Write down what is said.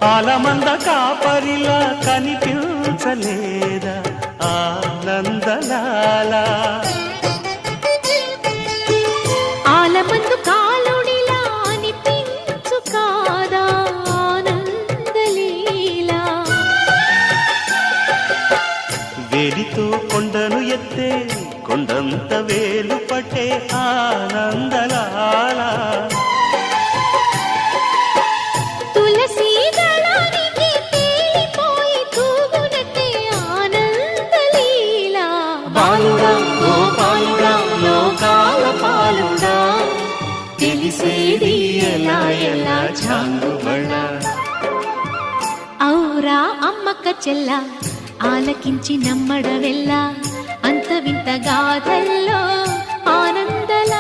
ఆలమంద కాపరిలా కనిపించలేదా ఆనందలాల ఆలమందు కాలుడిలా అనిపించు కాదా ఆనందలీలా వేలితో కొండను ఎత్తే కొండంత వేలు పట్టే ఆనందలాల తులసి దళానికి తేలిపోయి తూగునట్టే ఆనందలీలా బాలుడా గోపాలుడా లోకాల పాలుడా తెలిసేది ఎలా ఎలా చాంగుబళ ఔరా అమ్మక్క చెల్ల ఆలకించి నమ్మడవెల్లా అంత వింత గాథల్లో ఆనందలా